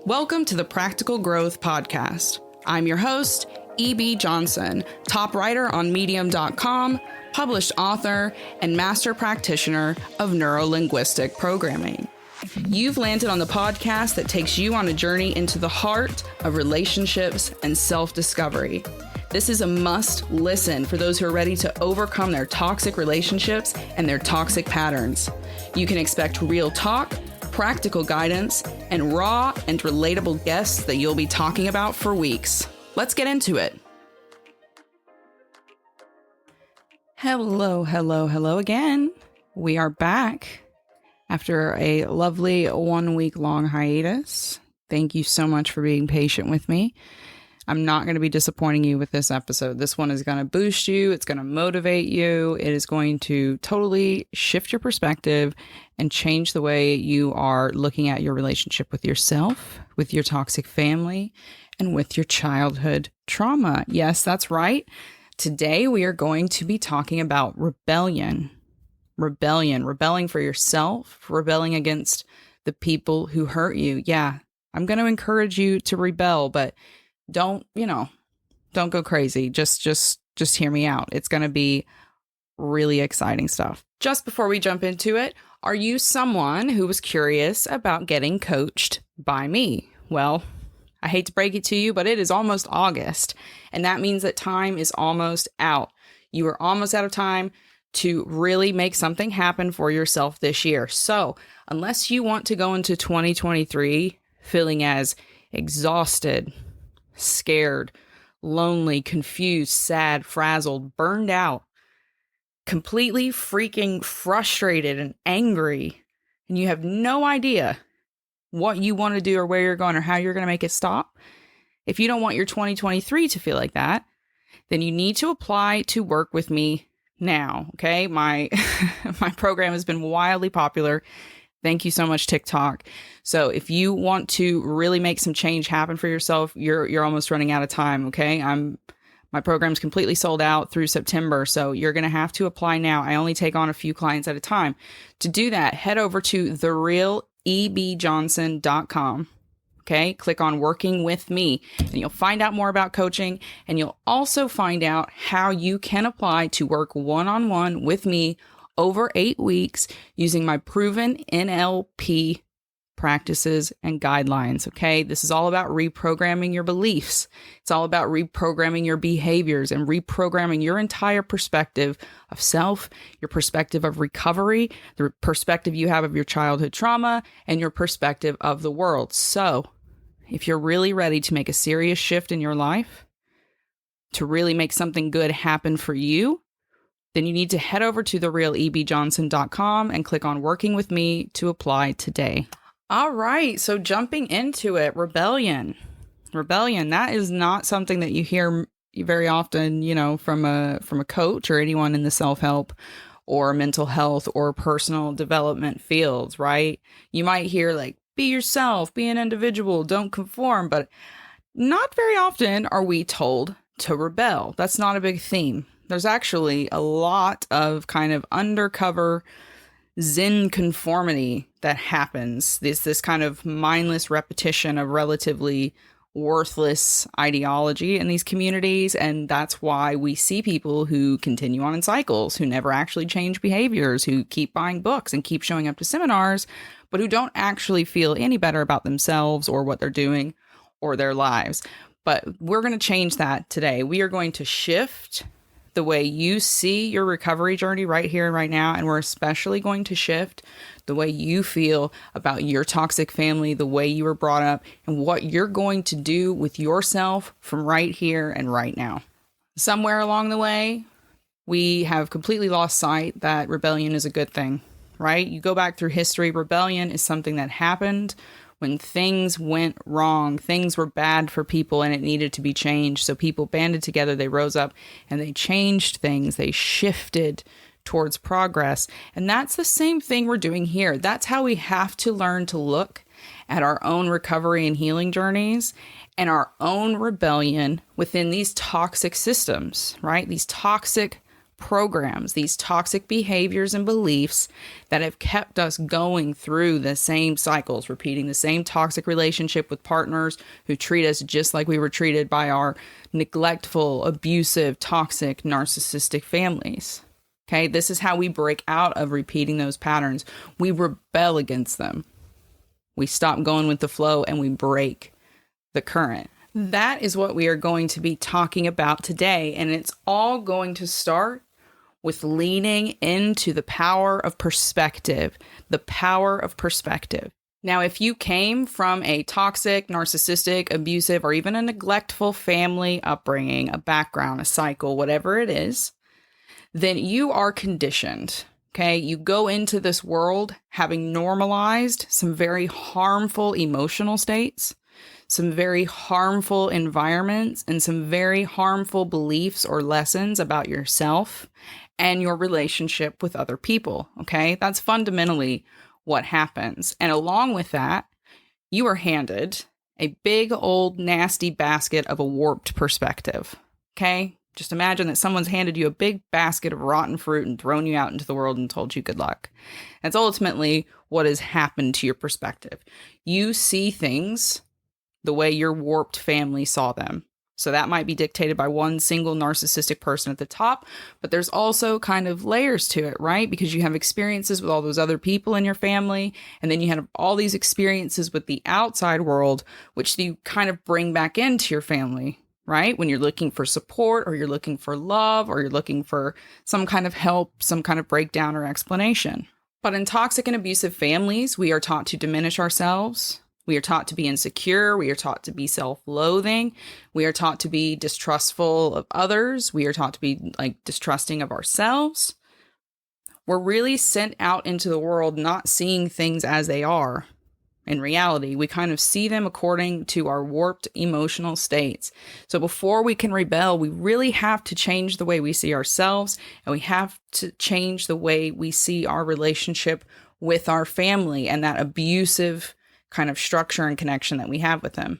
Welcome to the Practical Growth Podcast. I'm your host, E.B. Johnson, top writer on Medium.com, published author, and master practitioner of neuro-linguistic programming. You've landed on the podcast that takes you on a journey into the heart of relationships and self-discovery. This is a must listen for those who are ready to overcome their toxic relationships and their toxic patterns. You can expect real talk, practical guidance, and raw and relatable guests that you'll be talking about for weeks. Let's get into it. Hello again. We are back after a lovely 1 week long hiatus. Thank you so much for being patient with me. I'm not going to be disappointing you with this episode. This one is going to boost you. It's going to motivate you. It is going to totally shift your perspective and change the way you are looking at your relationship with yourself, with your toxic family, and with your childhood trauma. Yes, that's right. Today, we are going to be talking about rebellion. Rebelling for yourself, rebelling against the people who hurt you. Yeah, I'm going to encourage you to rebel, but don't go crazy. Just hear me out. It's going to be really exciting stuff. Just before we jump into it, are you someone who was curious about getting coached by me? Well, I hate to break it to you, but it is almost August, and that means that time is almost out. You are almost out of time to really make something happen for yourself this year. So, unless you want to go into 2023 feeling as exhausted, scared, lonely, confused, sad, frazzled, burned out, completely freaking frustrated and angry, and you have no idea what you want to do or where you're going or how you're going to make it stop, if you don't want your 2023 to feel like that, then you need to apply to work with me now, okay? My program has been wildly popular. Thank you so much, TikTok. So if you want to really make some change happen for yourself, you're almost running out of time, okay? My program's completely sold out through September, so you're going to have to apply now. I only take on a few clients at a time. To do that, head over to therealebjohnson.com. Okay, click on Working With Me, and you'll find out more about coaching, and you'll also find out how you can apply to work one-on-one with me over 8 weeks using my proven NLP practices and guidelines, okay? This is all about reprogramming your beliefs. It's all about reprogramming your behaviors and reprogramming your entire perspective of self, your perspective of recovery, the perspective you have of your childhood trauma, and your perspective of the world. So, if you're really ready to make a serious shift in your life, to really make something good happen for you, then you need to head over to therealebjohnson.com and click on Working With Me to apply today. All right, so jumping into it, rebellion. That is not something that you hear very often, from a coach or anyone in the self-help or mental health or personal development fields, right? You might hear like, be yourself, be an individual, don't conform, but not very often are we told to rebel. That's not a big theme. There's actually a lot of kind of undercover Zen conformity that happens. This kind of mindless repetition of relatively worthless ideology in these communities. And that's why we see people who continue on in cycles, who never actually change behaviors, who keep buying books and keep showing up to seminars, but who don't actually feel any better about themselves or what they're doing or their lives. But we're going to change that today. We are going to shift the way you see your recovery journey right here and right now. And we're especially going to shift the way you feel about your toxic family, the way you were brought up, and what you're going to do with yourself from right here and right now. Somewhere along the way, we have completely lost sight that rebellion is a good thing, right? You go back through history, rebellion is something that happened when things went wrong, things were bad for people and it needed to be changed. So people banded together, they rose up and they changed things. They shifted towards progress. And that's the same thing we're doing here. That's how we have to learn to look at our own recovery and healing journeys and our own rebellion within these toxic systems, right? These toxic programs, these toxic behaviors and beliefs that have kept us going through the same cycles, repeating the same toxic relationship with partners who treat us just like we were treated by our neglectful, abusive, toxic, narcissistic families. Okay, this is how we break out of repeating those patterns. We rebel against them. We stop going with the flow and we break the current. That is what we are going to be talking about today. And it's all going to start with leaning into the power of perspective, the power of perspective. Now, if you came from a toxic, narcissistic, abusive, or even a neglectful family upbringing, a background, a cycle, whatever it is, then you are conditioned, okay? You go into this world having normalized some very harmful emotional states, some very harmful environments, and some very harmful beliefs or lessons about yourself and your relationship with other people, okay? That's fundamentally what happens. And along with that, you are handed a big, old, nasty basket of a warped perspective, okay? Just imagine that someone's handed you a big basket of rotten fruit and thrown you out into the world and told you good luck. That's ultimately what has happened to your perspective. You see things the way your warped family saw them. So that might be dictated by one single narcissistic person at the top, but there's also kind of layers to it, right? Because you have experiences with all those other people in your family, and then you have all these experiences with the outside world, which you kind of bring back into your family, right? When you're looking for support, or you're looking for love, or you're looking for some kind of help, some kind of breakdown or explanation. But in toxic and abusive families, we are taught to diminish ourselves. We are taught to be insecure. We are taught to be self-loathing. We are taught to be distrustful of others. We are taught to be distrusting of ourselves. We're really sent out into the world not seeing things as they are. In reality, we kind of see them according to our warped emotional states. So before we can rebel, we really have to change the way we see ourselves, and we have to change the way we see our relationship with our family and that abusive kind of structure and connection that we have with them.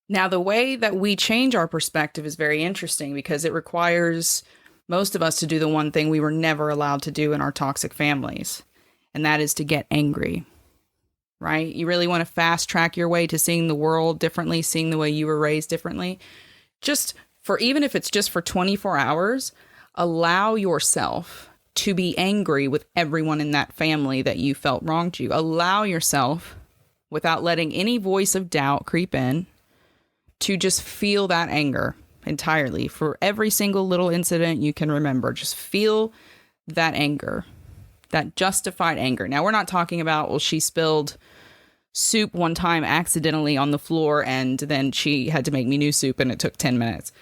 Now, the way that we change our perspective is very interesting because it requires most of us to do the one thing we were never allowed to do in our toxic families, and that is to get angry. Right? You really want to fast track your way to seeing the world differently, seeing the way you were raised differently. Even if it's just for 24 hours, allow yourself to be angry with everyone in that family that you felt wronged you. Allow yourself, without letting any voice of doubt creep in, to just feel that anger entirely for every single little incident you can remember. Just feel that anger, that justified anger. Now, we're not talking about, well, she spilled soup one time accidentally on the floor and then she had to make me new soup and it took 10 minutes.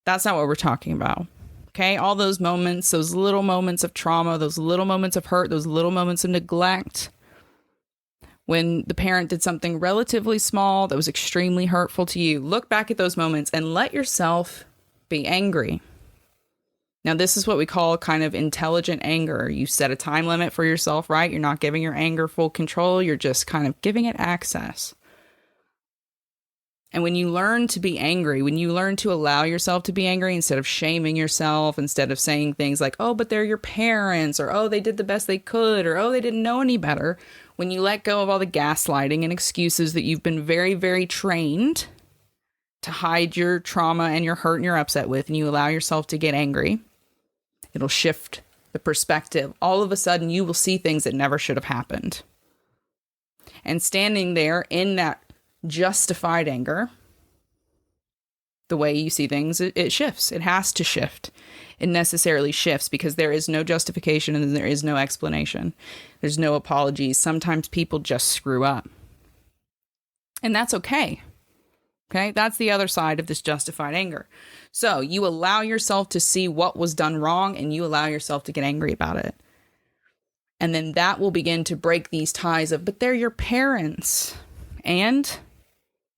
That's not what we're talking about. Okay? All those moments, those little moments of trauma, those little moments of hurt, those little moments of neglect, when the parent did something relatively small that was extremely hurtful to you, look back at those moments and let yourself be angry. Now, this is what we call kind of intelligent anger. You set a time limit for yourself, right? You're not giving your anger full control. You're just kind of giving it access. And when you learn to be angry, when you learn to allow yourself to be angry instead of shaming yourself, instead of saying things like, oh, but they're your parents, or oh, they did the best they could, or oh, they didn't know any better. When you let go of all the gaslighting and excuses that you've been very, very trained to hide your trauma and your hurt and your upset with, and you allow yourself to get angry, it'll shift the perspective. All of a sudden, you will see things that never should have happened. And standing there in that justified anger, the way you see things, it shifts. It has to shift. It necessarily shifts because there is no justification and there is no explanation. There's no apologies. Sometimes people just screw up. And that's okay. Okay, that's the other side of this justified anger. So you allow yourself to see what was done wrong and you allow yourself to get angry about it. And then that will begin to break these ties of, but they're your parents. And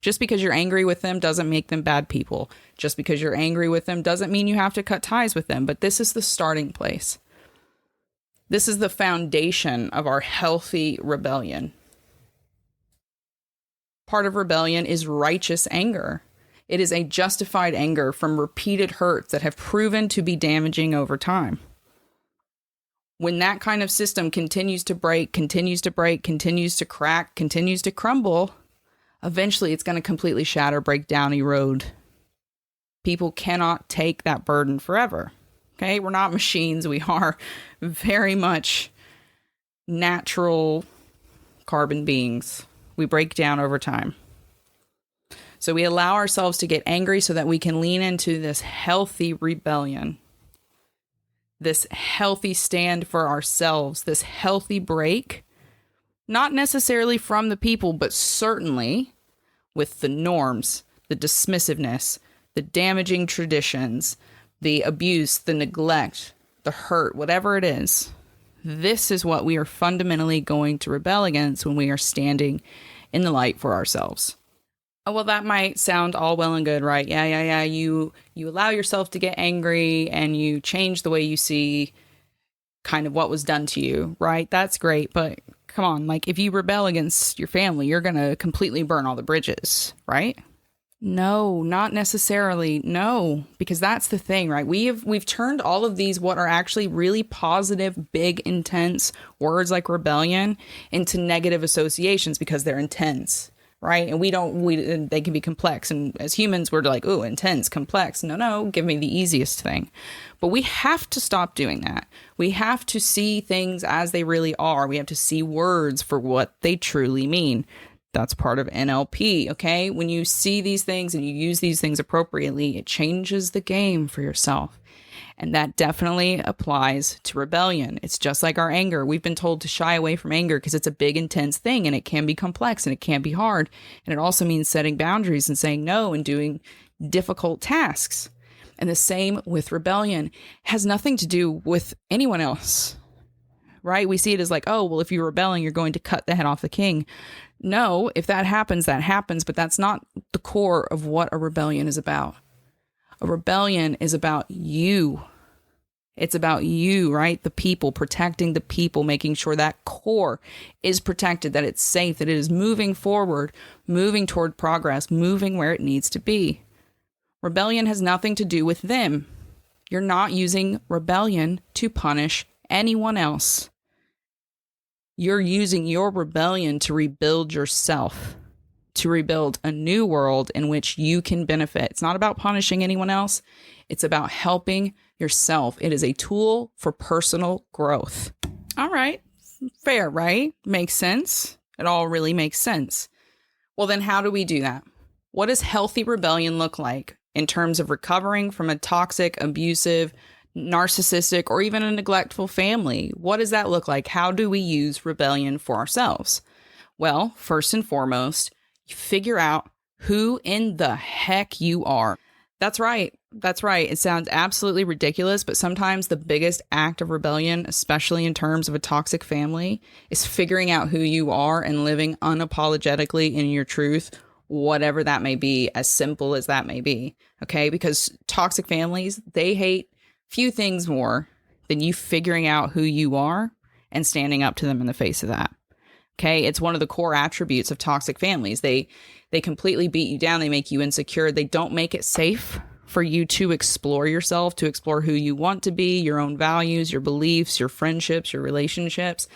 just because you're angry with them doesn't make them bad people. Just because you're angry with them doesn't mean you have to cut ties with them. But this is the starting place. This is the foundation of our healthy rebellion. Part of rebellion is righteous anger. It is a justified anger from repeated hurts that have proven to be damaging over time. When that kind of system continues to break, continues to crack, continues to crumble, eventually it's going to completely shatter, break down, erode. People cannot take that burden forever. Okay, we're not machines. We are very much natural carbon beings. We break down over time. So we allow ourselves to get angry so that we can lean into this healthy rebellion, this healthy stand for ourselves, this healthy break, not necessarily from the people, but certainly with the norms, the dismissiveness, the damaging traditions, the abuse, the neglect, the hurt, whatever it is. This is what we are fundamentally going to rebel against when we are standing in the light for ourselves. Oh, well, that might sound all well and good, right? Yeah. You allow yourself to get angry and you change the way you see kind of what was done to you, right? That's great. But come on, like if you rebel against your family, you're going to completely burn all the bridges, right? No, not necessarily. No, because that's the thing, right? We've turned all of these, what are actually really positive, big, intense words like rebellion into negative associations because they're intense. Right. And they can be complex. And as humans, we're like, oh, intense, complex. No, give me the easiest thing. But we have to stop doing that. We have to see things as they really are. We have to see words for what they truly mean. That's part of NLP. OK, when you see these things and you use these things appropriately, it changes the game for yourself. And that definitely applies to rebellion. It's just like our anger. We've been told to shy away from anger because it's a big, intense thing and it can be complex and it can be hard. And it also means setting boundaries and saying no and doing difficult tasks. And the same with rebellion. It has nothing to do with anyone else, right? We see it as like, oh, well, if you're rebelling, you're going to cut the head off the king. No, if that happens, but that's not the core of what a rebellion is about. A rebellion is about you. It's about you, right? The people, protecting the people, making sure that core is protected, that it's safe, that it is moving forward, moving toward progress, moving where it needs to be. Rebellion has nothing to do with them. You're not using rebellion to punish anyone else. You're using your rebellion to rebuild yourself, to rebuild a new world in which you can benefit. It's not about punishing anyone else. It's about helping yourself. It is a tool for personal growth. All right. Fair, right? Makes sense. It all really makes sense. Well, then how do we do that? What does healthy rebellion look like in terms of recovering from a toxic, abusive, narcissistic, or even a neglectful family? What does that look like? How do we use rebellion for ourselves? Well, first and foremost, figure out who in the heck you are. That's right. It sounds absolutely ridiculous, but sometimes the biggest act of rebellion, especially in terms of a toxic family, is figuring out who you are and living unapologetically in your truth, whatever that may be, as simple as that may be. Okay? Because toxic families, they hate few things more than you figuring out who you are and standing up to them in the face of that. Okay, it's one of the core attributes of toxic families. They completely beat you down. They make you insecure. They don't make it safe for you to explore yourself, to explore who you want to be, your own values, your beliefs, your friendships, your relationships.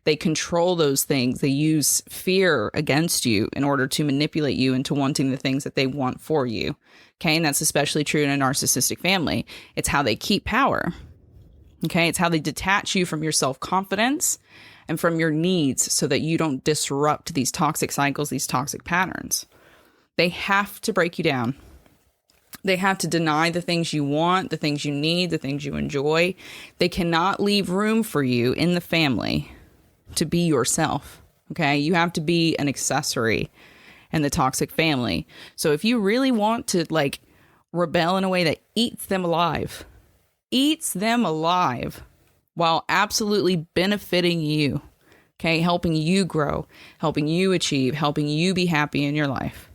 They control those things. They use fear against you in order to manipulate you into wanting the things that they want for you. Okay, and that's especially true in a narcissistic family. It's how they keep power. Okay, it's how they detach you from your self-confidence and from your needs so that you don't disrupt these toxic cycles, these toxic patterns. They have to break you down. They have to deny the things you want, the things you need, the things you enjoy. They cannot leave room for you in the family to be yourself. Okay, you have to be an accessory in the toxic family. So if you really want to rebel in a way that eats them alive while absolutely benefiting you, okay, helping you grow, helping you achieve, helping you be happy in your life,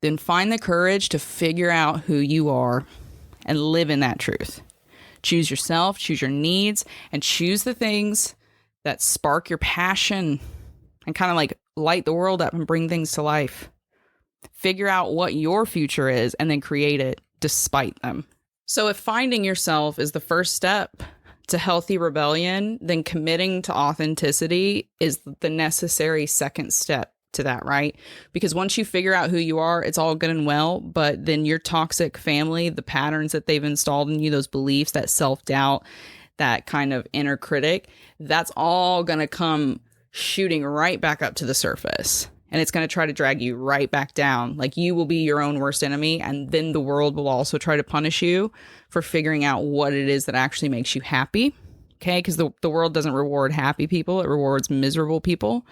then find the courage to figure out who you are and live in that truth. Choose yourself, choose your needs, and choose the things that spark your passion and kind of light the world up and bring things to life. Figure out what your future is and then create it despite them. So if finding yourself is the first step to healthy rebellion, then committing to authenticity is the necessary second step to that, right? Because once you figure out who you are, it's all good and well, but then your toxic family, the patterns that they've installed in you, those beliefs, that self-doubt, that kind of inner critic, that's all going to come shooting right back up to the surface. And it's going to try to drag you right back down. Like, you will be your own worst enemy. And then the world will also try to punish you for figuring out what it is that actually makes you happy. Okay. Because the world doesn't reward happy people. It rewards miserable people,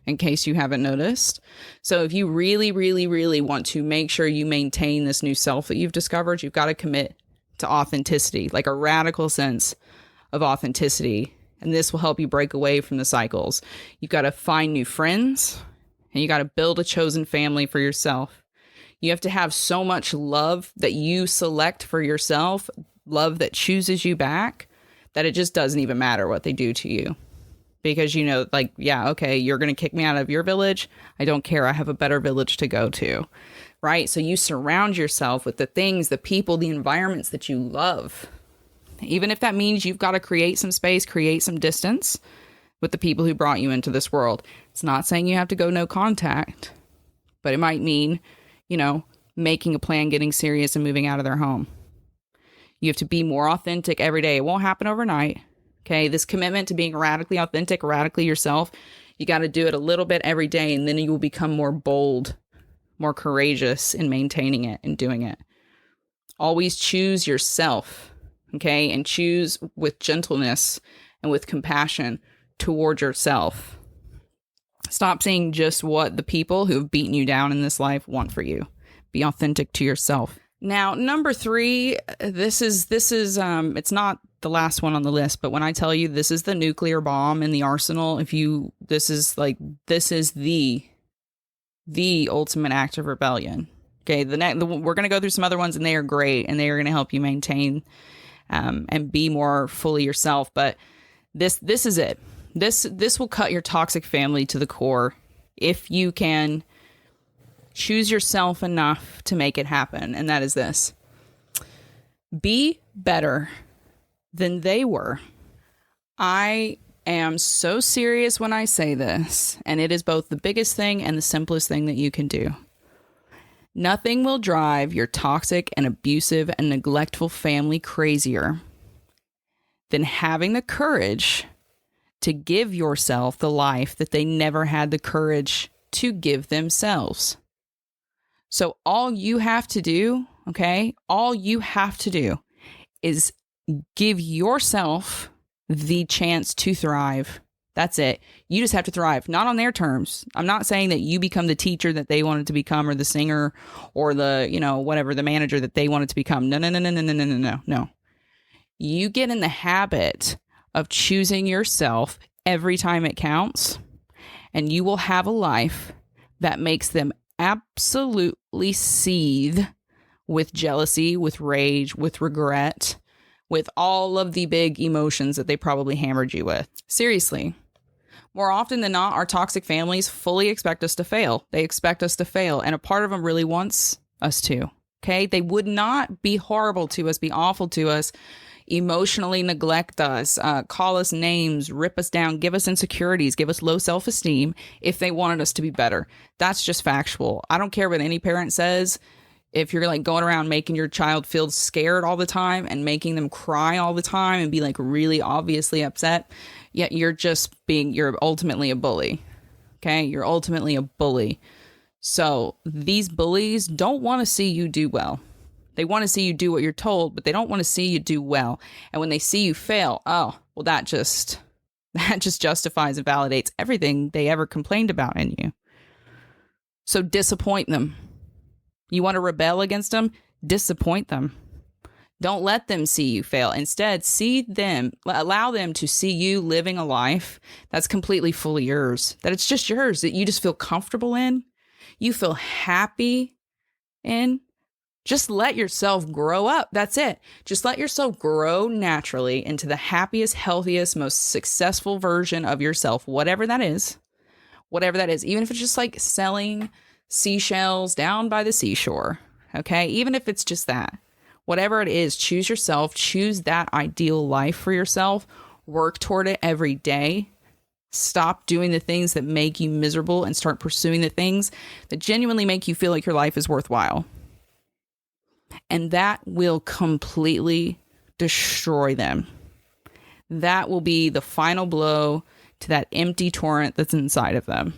in case you haven't noticed. So if you really, really, really want to make sure you maintain this new self that you've discovered, you've got to commit to authenticity, like a radical sense of authenticity. And this will help you break away from the cycles. You've got to find new friends, and you got to build a chosen family for yourself. You have to have so much love that you select for yourself, love that chooses you back, that it just doesn't even matter what they do to you. Because, you know, like, yeah, okay, you're going to kick me out of your village. I don't care. I have a better village to go to, right? So you surround yourself with the things, the people, the environments that you love. Even if that means you've got to create some space, create some distance with the people who brought you into this world. It's not saying you have to go no contact, but it might mean, you know, making a plan, getting serious, and moving out of their home. You have to be more authentic every day. It won't happen overnight. Okay, this commitment to being radically authentic, radically yourself, you got to do it a little bit every day, and then you will become more bold, more courageous in maintaining it and doing it. Always choose yourself, okay, and choose with gentleness and with compassion toward yourself. Stop seeing just what the people who have beaten you down in this life want for you. Be authentic to yourself. Now, number 3, this is it's not the last one on the list, but when I tell you this is the nuclear bomb in the arsenal, this is the ultimate act of rebellion. Okay, we're going to go through some other ones, and they are great, and they are going to help you maintain and be more fully yourself. But this is it. This will cut your toxic family to the core if you can choose yourself enough to make it happen. And that is this: be better than they were. I am so serious when I say this, and it is both the biggest thing and the simplest thing that you can do. Nothing will drive your toxic and abusive and neglectful family crazier than having the courage to give yourself the life that they never had the courage to give themselves. So all you have to do, okay, all you have to do is give yourself the chance to thrive. That's it. You just have to thrive, not on their terms. I'm not saying that you become the teacher that they wanted to become, or the singer, or the, whatever, the manager that they wanted to become. No. You get in the habit of choosing yourself every time it counts, and you will have a life that makes them absolutely seethe with jealousy, with rage, with regret, with all of the big emotions that they probably hammered you with. Seriously. More often than not, our toxic families fully expect us to fail. They expect us to fail, and a part of them really wants us to. Okay? They would not be horrible to us, be awful to us, emotionally neglect us, call us names, rip us down, give us insecurities, give us low self-esteem if they wanted us to be better. That's just factual. I don't care what any parent says. If you're like going around making your child feel scared all the time and making them cry all the time and be like really obviously upset, yet you're ultimately a bully. Okay? You're ultimately a bully. So these bullies don't want to see you do well. They want to see you do what you're told, but they don't want to see you do well. And when they see you fail, that just justifies and validates everything they ever complained about in you. So disappoint them. You want to rebel against them? Disappoint them. Don't let them see you fail. Instead, allow them to see you living a life that's completely fully yours, that it's just yours, that you just feel comfortable in, you feel happy in. Just let yourself grow up. That's it. Just let yourself grow naturally into the happiest, healthiest, most successful version of yourself, whatever that is. Even if it's just like selling seashells down by the seashore. Okay. Even if it's just that, Whatever it is, choose yourself, choose that ideal life for yourself, work toward it every day. Stop doing the things that make you miserable and start pursuing the things that genuinely make you feel like your life is worthwhile. And that will completely destroy them. That will be the final blow to that empty torrent that's inside of them.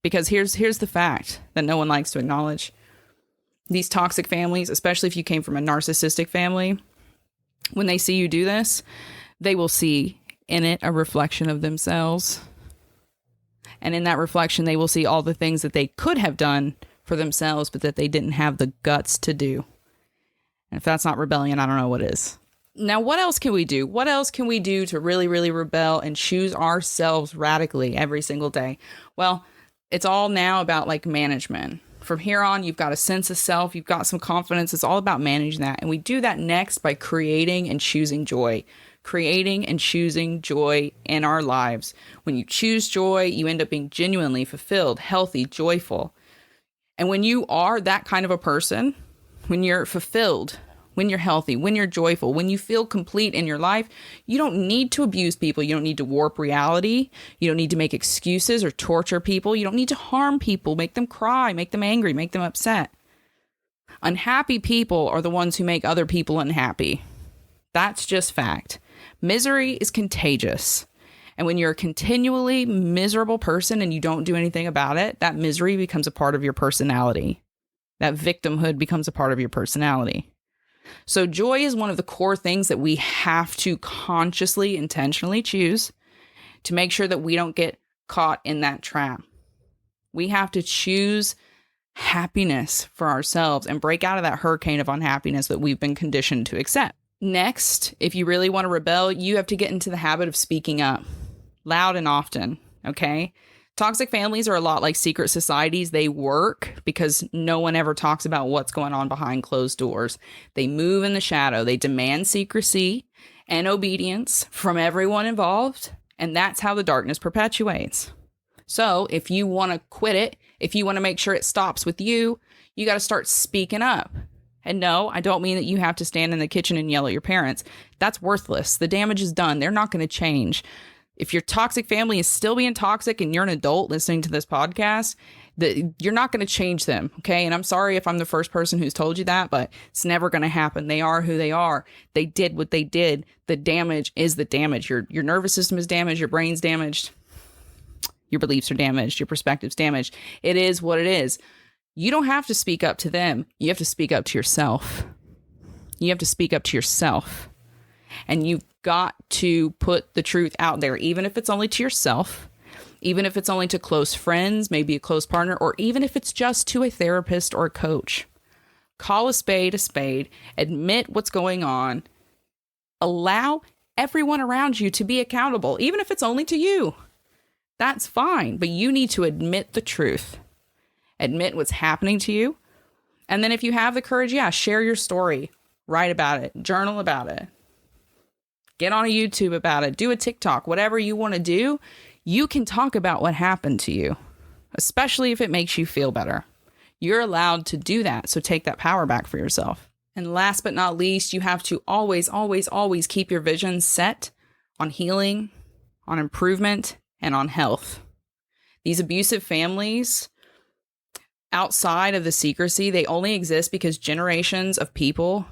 Because here's the fact that no one likes to acknowledge. These toxic families, especially if you came from a narcissistic family, when they see you do this, they will see in it a reflection of themselves. And in that reflection, they will see all the things that they could have done for themselves, but that they didn't have the guts to do. And if that's not rebellion, I don't know what is. Now, what else can we do? What else can we do to really, really rebel and choose ourselves radically every single day? Well, it's all now about like management. From here on, you've got a sense of self. You've got some confidence. It's all about managing that. And we do that next by creating and choosing joy. Creating and choosing joy in our lives. When you choose joy, you end up being genuinely fulfilled, healthy, joyful. And when you are that kind of a person, when you're fulfilled, when you're healthy, when you're joyful, when you feel complete in your life, you don't need to abuse people. You don't need to warp reality. You don't need to make excuses or torture people. You don't need to harm people, make them cry, make them angry, make them upset. Unhappy people are the ones who make other people unhappy. That's just fact. Misery is contagious. And when you're a continually miserable person and you don't do anything about it, that misery becomes a part of your personality. That victimhood becomes a part of your personality. So joy is one of the core things that we have to consciously, intentionally choose to make sure that we don't get caught in that trap. We have to choose happiness for ourselves and break out of that hurricane of unhappiness that we've been conditioned to accept. Next, if you really want to rebel, you have to get into the habit of speaking up loud and often, okay? Toxic families are a lot like secret societies. They work because no one ever talks about what's going on behind closed doors. They move in the shadow. They demand secrecy and obedience from everyone involved, and that's how the darkness perpetuates. So if you want to quit it, if you want to make sure it stops with you, you got to start speaking up. And no, I don't mean that you have to stand in the kitchen and yell at your parents. That's worthless. The damage is done. They're not going to change. If your toxic family is still being toxic and you're an adult listening to this podcast, you're not going to change them, okay? And I'm sorry if I'm the first person who's told you that, but it's never going to happen. They are who they are. They did what they did. The damage is the damage. Your nervous system is damaged. Your brain's damaged. Your beliefs are damaged. Your perspective's damaged. It is what it is. You don't have to speak up to them. You have to speak up to yourself. You have to speak up to yourself. And you've got to put the truth out there, even if it's only to yourself, even if it's only to close friends, maybe a close partner, or even if it's just to a therapist or a coach. Call a spade, admit what's going on, allow everyone around you to be accountable, even if it's only to you. That's fine, but you need to admit the truth. Admit what's happening to you. And then if you have the courage, share your story, write about it, journal about it. Get on a YouTube about it, do a TikTok, whatever you want to do, you can talk about what happened to you, especially if it makes you feel better. You're allowed to do that, so take that power back for yourself. And last but not least, you have to always, always, always keep your vision set on healing, on improvement, and on health. These abusive families, outside of the secrecy, they only exist because generations of people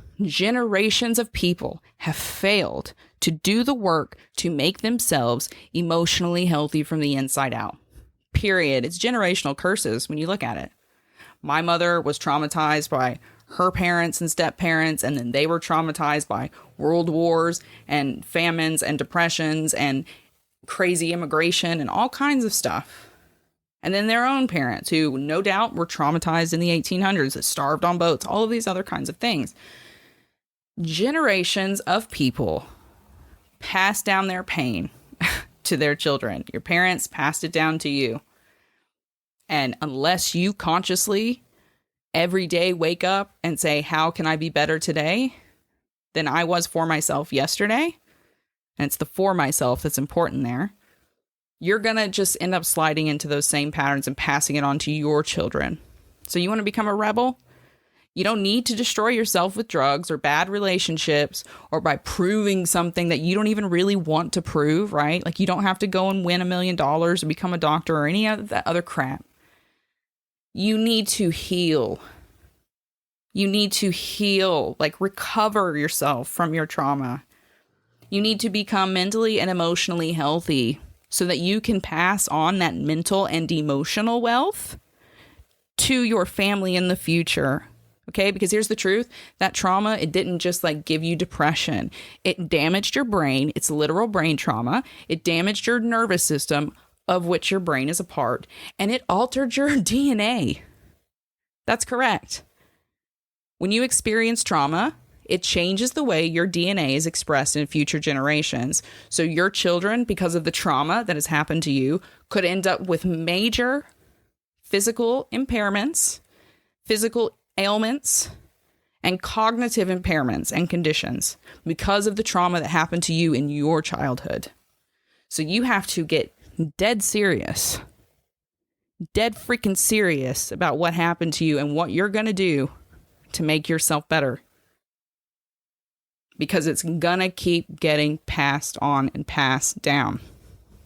have failed to do the work to make themselves emotionally healthy from the inside out. Period. It's generational curses when you look at it. My mother was traumatized by her parents and step-parents, and then they were traumatized by world wars and famines and depressions and crazy immigration and all kinds of stuff. And then their own parents, who no doubt were traumatized in the 1800s, that starved on boats, all of these other kinds of things. Generations of people pass down their pain to their children. Your parents passed it down to you. And unless you consciously every day wake up and say, how can I be better today than I was for myself yesterday? And it's the for myself that's important there. You're going to just end up sliding into those same patterns and passing it on to your children. So you want to become a rebel? You don't need to destroy yourself with drugs or bad relationships or by proving something that you don't even really want to prove, right? Like, you don't have to go and win $1 million or become a doctor or any of that other crap. You need to heal. You need to heal, like recover yourself from your trauma. You need to become mentally and emotionally healthy so that you can pass on that mental and emotional wealth to your family in the future. Okay, because here's the truth. That trauma, it didn't just like give you depression. It damaged your brain. It's literal brain trauma. It damaged your nervous system, of which your brain is a part, and it altered your DNA. That's correct. When you experience trauma, it changes the way your DNA is expressed in future generations. So your children, because of the trauma that has happened to you, could end up with major physical impairments, physical ailments, and cognitive impairments and conditions because of the trauma that happened to you in your childhood. So you have to get dead serious, dead freaking serious about what happened to you and what you're going to do to make yourself better. Because it's going to keep getting passed on and passed down.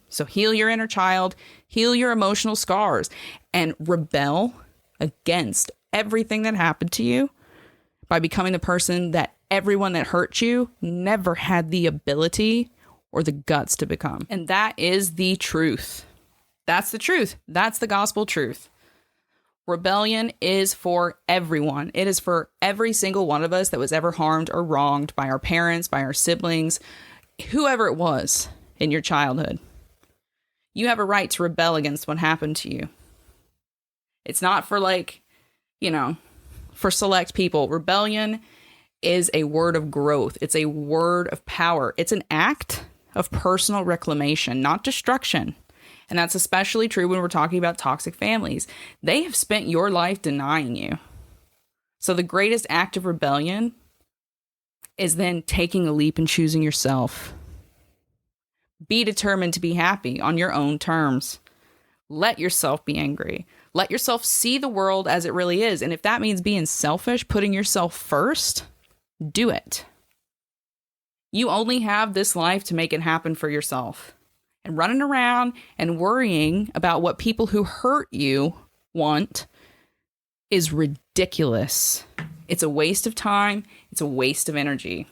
So heal your inner child, heal your emotional scars, and rebel against everything that happened to you by becoming the person that everyone that hurt you never had the ability or the guts to become. And that is the truth. That's the truth. That's the gospel truth. Rebellion is for everyone. It is for every single one of us that was ever harmed or wronged by our parents, by our siblings, whoever it was in your childhood. You have a right to rebel against what happened to you. It's not for for select people. Rebellion is a word of growth. It's a word of power. It's an act of personal reclamation, not destruction. And that's especially true when we're talking about toxic families. They have spent your life denying you. So the greatest act of rebellion is then taking a leap and choosing yourself. Be determined to be happy on your own terms. Let yourself be angry. Let yourself see the world as it really is. And if that means being selfish, putting yourself first, do it. You only have this life to make it happen for yourself. And running around and worrying about what people who hurt you want is ridiculous. It's a waste of time. It's a waste of energy.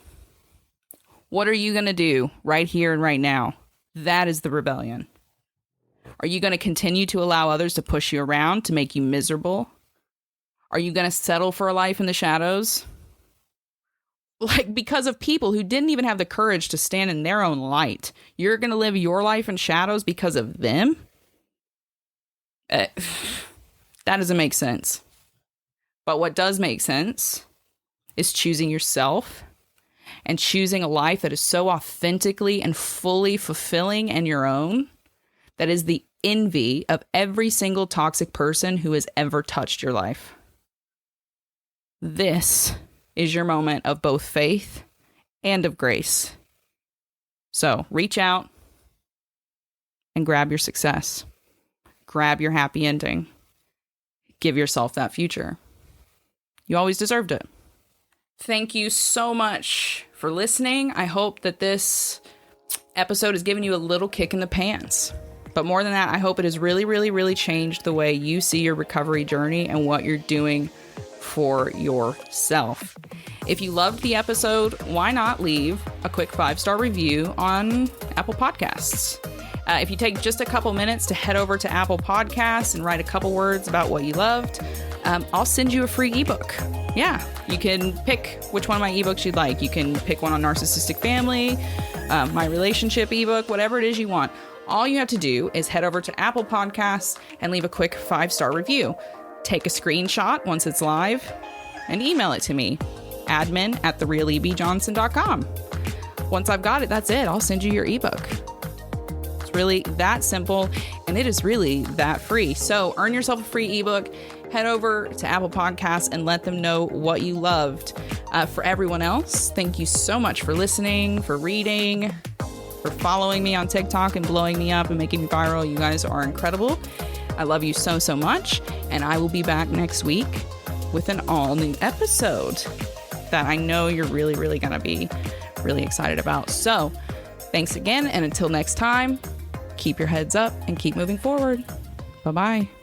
What are you going to do right here and right now? That is the rebellion. Are you going to continue to allow others to push you around to make you miserable? Are you going to settle for a life in the shadows? Like, because of people who didn't even have the courage to stand in their own light. You're going to live your life in shadows because of them? That doesn't make sense. But what does make sense is choosing yourself and choosing a life that is so authentically and fully fulfilling and your own that is the envy of every single toxic person who has ever touched your life. This is your moment of both faith and of grace. So reach out and grab your success. Grab your happy ending. Give yourself that future. You always deserved it. Thank you so much for listening. I hope that this episode has given you a little kick in the pants. But more than that, I hope it has really, really, really changed the way you see your recovery journey and what you're doing for yourself. If you loved the episode, why not leave a quick 5-star review on Apple Podcasts? If you take just a couple minutes to head over to Apple Podcasts and write a couple words about what you loved, I'll send you a free ebook. Yeah, you can pick which one of my ebooks you'd like. You can pick one on narcissistic family, my relationship ebook, whatever it is you want. All you have to do is head over to Apple Podcasts and leave a quick 5-star review. Take a screenshot once it's live and email it to me, admin@therealebjohnson.com. Once I've got it, that's it. I'll send you your ebook. It's really that simple, and it is really that free. So earn yourself a free ebook. Head over to Apple Podcasts and let them know what you loved. For everyone else, thank you so much for listening, for reading, for following me on TikTok and blowing me up and making me viral. You guys are incredible. I love you so, so much. And I will be back next week with an all new episode that I know you're really, really going to be really excited about. So thanks again. And until next time, keep your heads up and keep moving forward. Bye-bye.